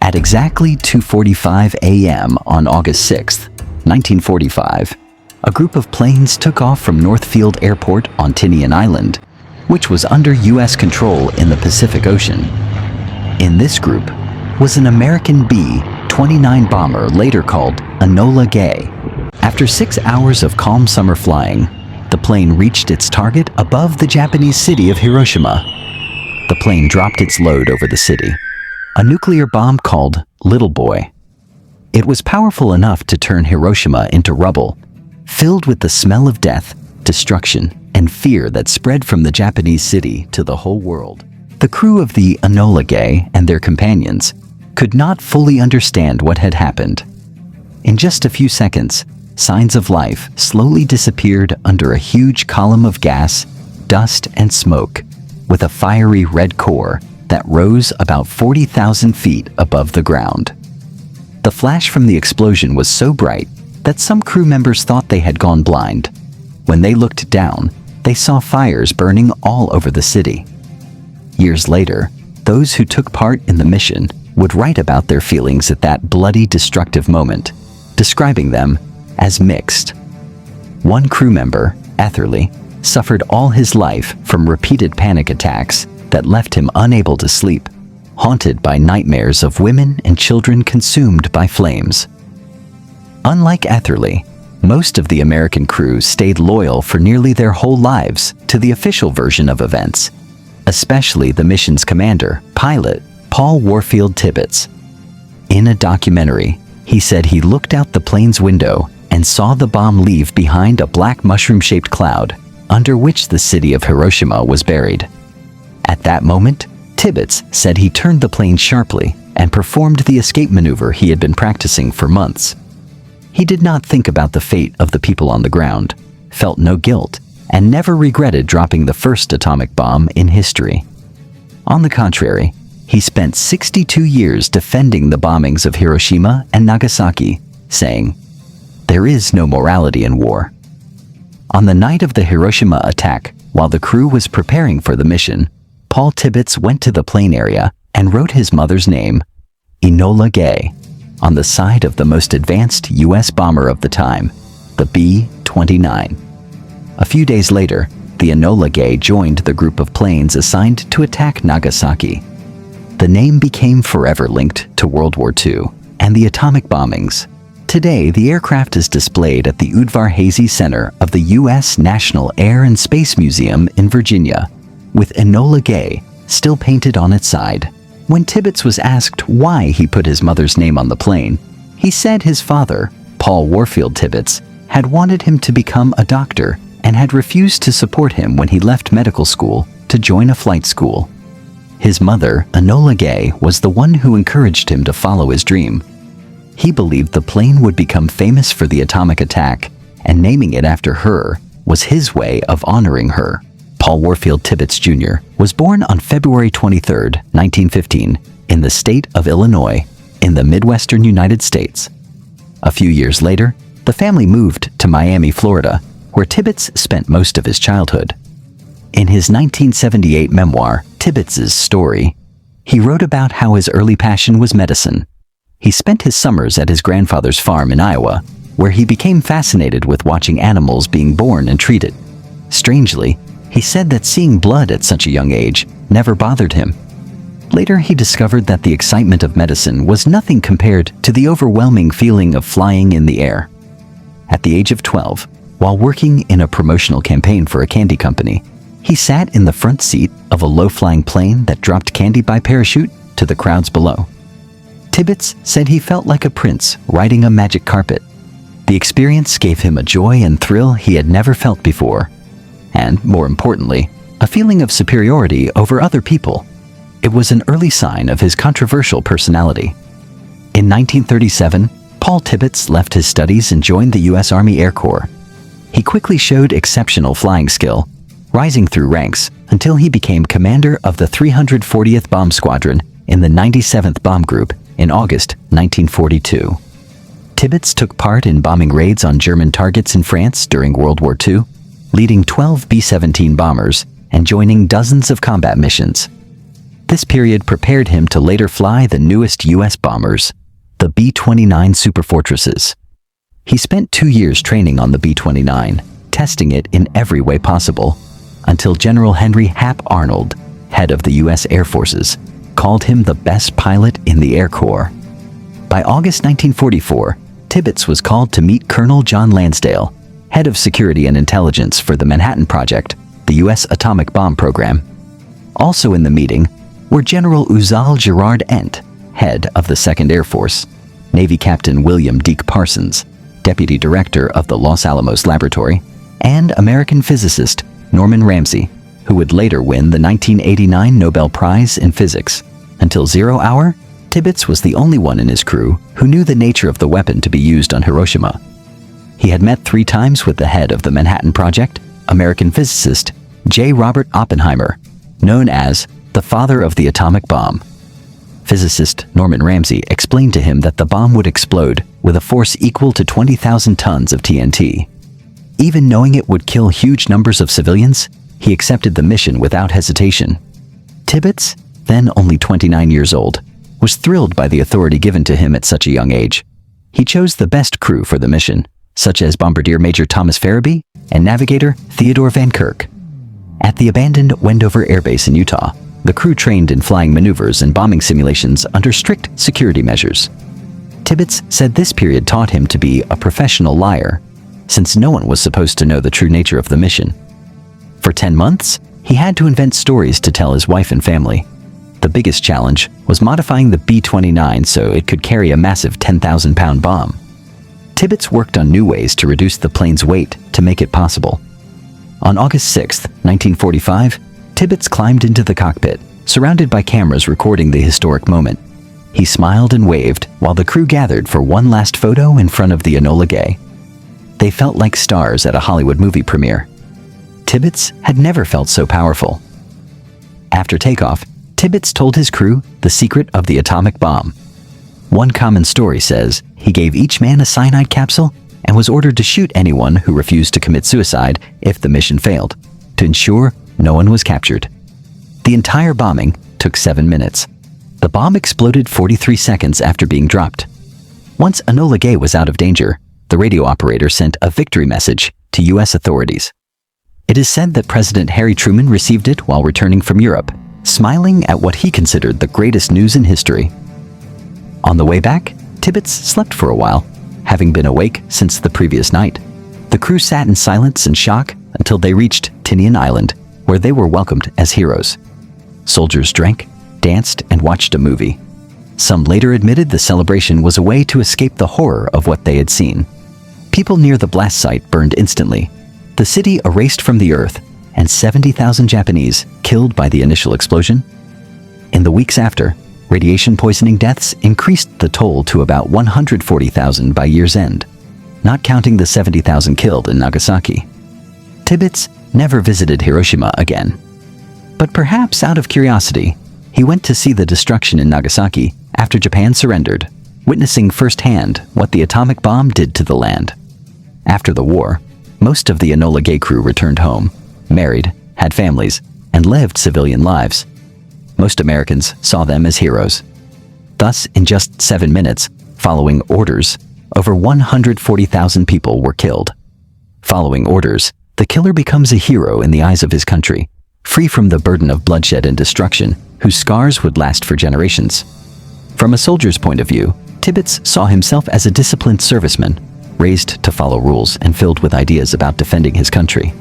At exactly 2:45 a.m. on August 6, 1945, a group of planes took off from Northfield Airport on Tinian Island, which was under U.S. control in the Pacific Ocean. In this group was an American B-29 bomber later called Enola Gay. After 6 hours of calm summer flying, the plane reached its target above the Japanese city of Hiroshima. The plane dropped its load over the city, a nuclear bomb called Little Boy. It was powerful enough to turn Hiroshima into rubble, filled with the smell of death, destruction, and fear that spread from the Japanese city to the whole world. The crew of the Enola Gay and their companions could not fully understand what had happened. In just a few seconds, signs of life slowly disappeared under a huge column of gas, dust, and smoke, with a fiery red core that rose about 40,000 feet above the ground. The flash from the explosion was so bright that some crew members thought they had gone blind. When they looked down, they saw fires burning all over the city. Years later, those who took part in the mission would write about their feelings at that bloody, destructive moment, describing them as mixed. One crew member, Atherley, suffered all his life from repeated panic attacks that left him unable to sleep, haunted by nightmares of women and children consumed by flames. Unlike Atherley, most of the American crew stayed loyal for nearly their whole lives to the official version of events, especially the mission's commander, pilot Paul Warfield Tibbets. In a documentary, he said he looked out the plane's window and saw the bomb leave behind a black mushroom-shaped cloud under which the city of Hiroshima was buried. At that moment, Tibbets said he turned the plane sharply and performed the escape maneuver he had been practicing for months. He did not think about the fate of the people on the ground, felt no guilt, and never regretted dropping the first atomic bomb in history. On the contrary, he spent 62 years defending the bombings of Hiroshima and Nagasaki, saying, "There is no morality in war." On the night of the Hiroshima attack, while the crew was preparing for the mission, Paul Tibbets went to the plane area and wrote his mother's name, Enola Gay, on the side of the most advanced U.S. bomber of the time, the B-29. A few days later, the Enola Gay joined the group of planes assigned to attack Nagasaki. The name became forever linked to World War II and the atomic bombings. Today, the aircraft is displayed at the Udvar-Hazy Center of the U.S. National Air and Space Museum in Virginia, with Enola Gay still painted on its side. When Tibbets was asked why he put his mother's name on the plane, he said his father, Paul Warfield Tibbets, had wanted him to become a doctor and had refused to support him when he left medical school to join a flight school. His mother, Enola Gay, was the one who encouraged him to follow his dream. He believed the plane would become famous for the atomic attack, and naming it after her was his way of honoring her. Paul Warfield Tibbets Jr. was born on February 23, 1915, in the state of Illinois, in the Midwestern United States. A few years later, the family moved to Miami, Florida, where Tibbets spent most of his childhood. In his 1978 memoir, Tibbets' Story, he wrote about how his early passion was medicine. He spent his summers at his grandfather's farm in Iowa, where he became fascinated with watching animals being born and treated. Strangely, he said that seeing blood at such a young age never bothered him. Later, he discovered that the excitement of medicine was nothing compared to the overwhelming feeling of flying in the air. At the age of 12, while working in a promotional campaign for a candy company, he sat in the front seat of a low-flying plane that dropped candy by parachute to the crowds below. Tibbets said he felt like a prince riding a magic carpet. The experience gave him a joy and thrill he had never felt before, and, more importantly, a feeling of superiority over other people. It was an early sign of his controversial personality. In 1937, Paul Tibbets left his studies and joined the U.S. Army Air Corps. He quickly showed exceptional flying skill, rising through ranks until he became commander of the 340th Bomb Squadron in the 97th Bomb Group in August 1942. Tibbets took part in bombing raids on German targets in France during World War II, leading 12 B-17 bombers and joining dozens of combat missions. This period prepared him to later fly the newest U.S. bombers, the B-29 Superfortresses. He spent 2 years training on the B-29, testing it in every way possible, until General Henry Hap Arnold, head of the U.S. Air Forces, called him the best pilot in the Air Corps. By August 1944, Tibbets was called to meet Colonel John Lansdale, head of security and intelligence for the Manhattan Project, the U.S. atomic bomb program. Also in the meeting were General Uzal Gerard Ent, head of the 2nd Air Force, Navy Captain William Deke Parsons, deputy director of the Los Alamos Laboratory, and American physicist Norman Ramsey, who would later win the 1989 Nobel Prize in Physics. Until 0 hour, Tibbets was the only one in his crew who knew the nature of the weapon to be used on Hiroshima. He had met 3 times with the head of the Manhattan Project, American physicist J. Robert Oppenheimer, known as the father of the atomic bomb. Physicist Norman Ramsey explained to him that the bomb would explode with a force equal to 20,000 tons of TNT. Even knowing it would kill huge numbers of civilians, he accepted the mission without hesitation. Tibbets, then only 29 years old, was thrilled by the authority given to him at such a young age. He chose the best crew for the mission, such as Bombardier Major Thomas Farabee and navigator Theodore Van Kirk. At the abandoned Wendover Air Base in Utah, the crew trained in flying maneuvers and bombing simulations under strict security measures. Tibbets said this period taught him to be a professional liar, since no one was supposed to know the true nature of the mission. For 10 months, he had to invent stories to tell his wife and family. The biggest challenge was modifying the B-29 so it could carry a massive 10,000-pound bomb. Tibbets worked on new ways to reduce the plane's weight to make it possible. On August 6, 1945, Tibbets climbed into the cockpit, surrounded by cameras recording the historic moment. He smiled and waved while the crew gathered for one last photo in front of the Enola Gay. They felt like stars at a Hollywood movie premiere. Tibbets had never felt so powerful. After takeoff, Tibbets told his crew the secret of the atomic bomb. One common story says he gave each man a cyanide capsule and was ordered to shoot anyone who refused to commit suicide if the mission failed, to ensure no one was captured. The entire bombing took 7 minutes. The bomb exploded 43 seconds after being dropped. Once Enola Gay was out of danger, the radio operator sent a victory message to U.S. authorities. It is said that President Harry Truman received it while returning from Europe, smiling at what he considered the greatest news in history. On the way back, Tibbets slept for a while, having been awake since the previous night. The crew sat in silence and shock until they reached Tinian Island, where they were welcomed as heroes. Soldiers drank, danced, and watched a movie. Some later admitted the celebration was a way to escape the horror of what they had seen. People near the blast site burned instantly, the city erased from the earth, and 70,000 Japanese killed by the initial explosion. In the weeks after, radiation poisoning deaths increased the toll to about 140,000 by year's end, not counting the 70,000 killed in Nagasaki. Tibbets never visited Hiroshima again. But perhaps out of curiosity, he went to see the destruction in Nagasaki after Japan surrendered, witnessing firsthand what the atomic bomb did to the land. After the war, most of the Enola Gay crew returned home, married, had families, and lived civilian lives. Most Americans saw them as heroes. Thus, in just 7 minutes, following orders, over 140,000 people were killed. Following orders, the killer becomes a hero in the eyes of his country, free from the burden of bloodshed and destruction, whose scars would last for generations. From a soldier's point of view, Tibbets saw himself as a disciplined serviceman, raised to follow rules and filled with ideas about defending his country.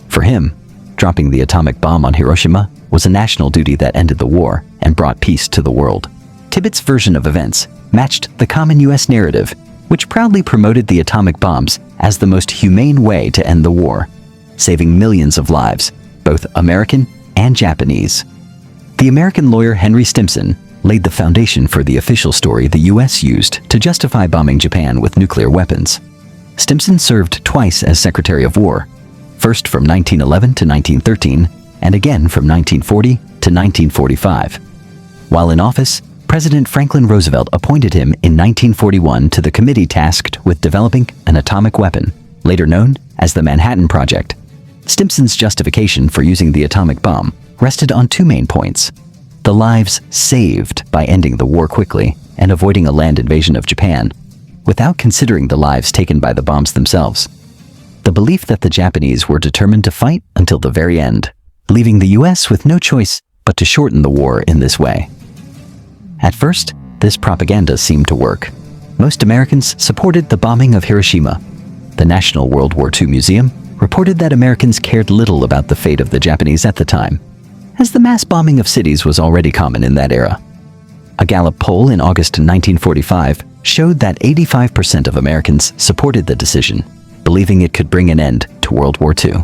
For him, dropping the atomic bomb on Hiroshima was a national duty that ended the war and brought peace to the world. Tibbets' version of events matched the common U.S. narrative, which proudly promoted the atomic bombs as the most humane way to end the war, saving millions of lives, both American and Japanese. The American lawyer Henry Stimson laid the foundation for the official story the U.S. used to justify bombing Japan with nuclear weapons. Stimson served twice as Secretary of War, first from 1911 to 1913, and again from 1940 to 1945. While in office, President Franklin Roosevelt appointed him in 1941 to the committee tasked with developing an atomic weapon, later known as the Manhattan Project. Stimson's justification for using the atomic bomb rested on two main points. the lives saved by ending the war quickly and avoiding a land invasion of Japan, without considering the lives taken by the bombs themselves. The belief that the Japanese were determined to fight until the very end, leaving the US with no choice but to shorten the war in this way. At first, this propaganda seemed to work. Most Americans supported the bombing of Hiroshima. The National World War II Museum reported that Americans cared little about the fate of the Japanese at the time, as the mass bombing of cities was already common in that era. A Gallup poll in August 1945 showed that 85% of Americans supported the decision, believing it could bring an end to World War II.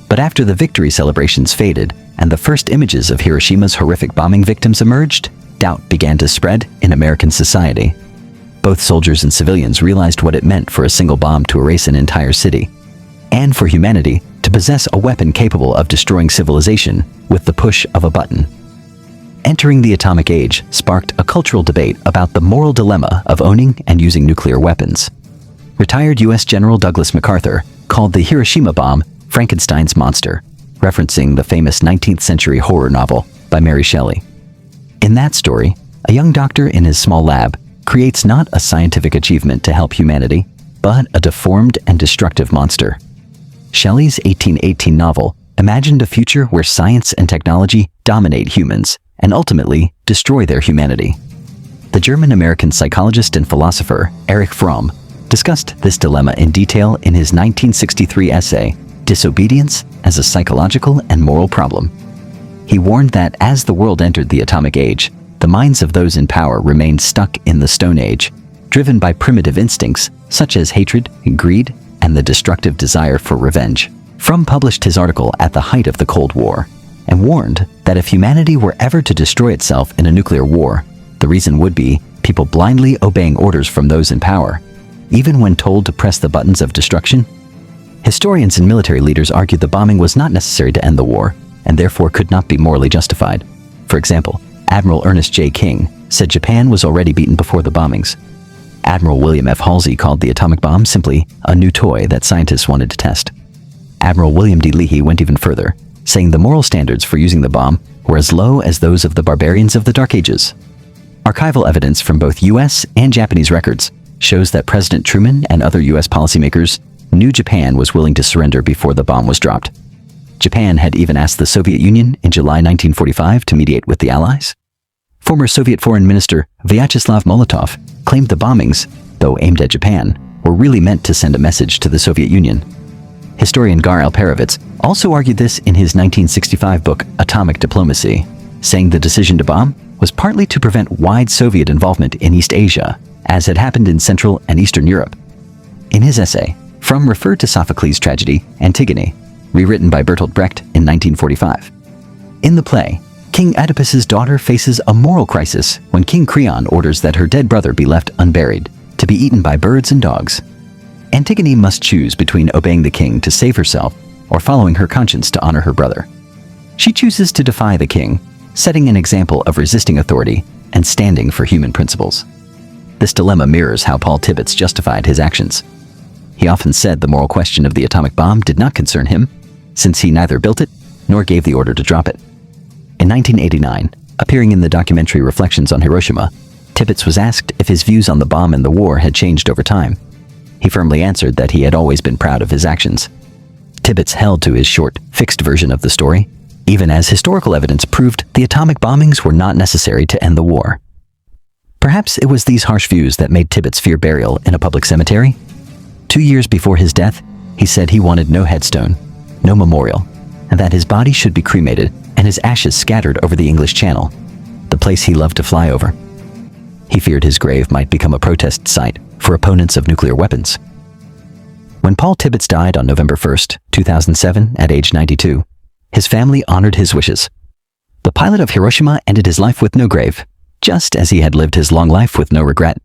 But after the victory celebrations faded and the first images of Hiroshima's horrific bombing victims emerged, doubt began to spread in American society. Both soldiers and civilians realized what it meant for a single bomb to erase an entire city, and for humanity to possess a weapon capable of destroying civilization with the push of a button. Entering the atomic age sparked a cultural debate about the moral dilemma of owning and using nuclear weapons. Retired U.S. General Douglas MacArthur called the Hiroshima bomb Frankenstein's monster, referencing the famous 19th century horror novel by Mary Shelley. In that story, a young doctor in his small lab creates not a scientific achievement to help humanity, but a deformed and destructive monster. Shelley's 1818 novel imagined a future where science and technology dominate humans and ultimately destroy their humanity. The German-American psychologist and philosopher Erich Fromm discussed this dilemma in detail in his 1963 essay, Disobedience as a Psychological and Moral Problem. He warned that as the world entered the atomic age, the minds of those in power remained stuck in the Stone Age, driven by primitive instincts such as hatred, greed, and the destructive desire for revenge. Fromm published his article at the height of the Cold War and warned that if humanity were ever to destroy itself in a nuclear war, the reason would be people blindly obeying orders from those in power, even when told to press the buttons of destruction. Historians and military leaders argued the bombing was not necessary to end the war, and therefore could not be morally justified. For example, Admiral Ernest J. King said Japan was already beaten before the bombings. Admiral William F. Halsey called the atomic bomb simply a new toy that scientists wanted to test. Admiral William D. Leahy went even further, saying the moral standards for using the bomb were as low as those of the barbarians of the Dark Ages. Archival evidence from both U.S. and Japanese records shows that President Truman and other U.S. policymakers knew Japan was willing to surrender before the bomb was dropped. Japan had even asked the Soviet Union in July 1945 to mediate with the Allies. Former Soviet Foreign Minister Vyacheslav Molotov claimed the bombings, though aimed at Japan, were really meant to send a message to the Soviet Union. Historian Gar Alperovitz also argued this in his 1965 book Atomic Diplomacy, saying the decision to bomb was partly to prevent wide Soviet involvement in East Asia, as had happened in Central and Eastern Europe. In his essay, Fromm referred to Sophocles' tragedy Antigone, rewritten by Bertolt Brecht in 1945. In the play, King Oedipus's daughter faces a moral crisis when King Creon orders that her dead brother be left unburied, to be eaten by birds and dogs. Antigone must choose between obeying the king to save herself or following her conscience to honor her brother. She chooses to defy the king, setting an example of resisting authority and standing for human principles. This dilemma mirrors how Paul Tibbets justified his actions. He often said the moral question of the atomic bomb did not concern him, since he neither built it nor gave the order to drop it. In 1989, appearing in the documentary Reflections on Hiroshima, Tibbets was asked if his views on the bomb and the war had changed over time. He firmly answered that he had always been proud of his actions. Tibbets held to his short, fixed version of the story, even as historical evidence proved the atomic bombings were not necessary to end the war. Perhaps it was these harsh views that made Tibbets fear burial in a public cemetery. 2 years before his death, he said he wanted no headstone, no memorial, and that his body should be cremated and his ashes scattered over the English Channel, the place he loved to fly over. He feared his grave might become a protest site for opponents of nuclear weapons. When Paul Tibbets died on November 1, 2007, at age 92, his family honored his wishes. The pilot of Hiroshima ended his life with no grave, just as he had lived his long life with no regret.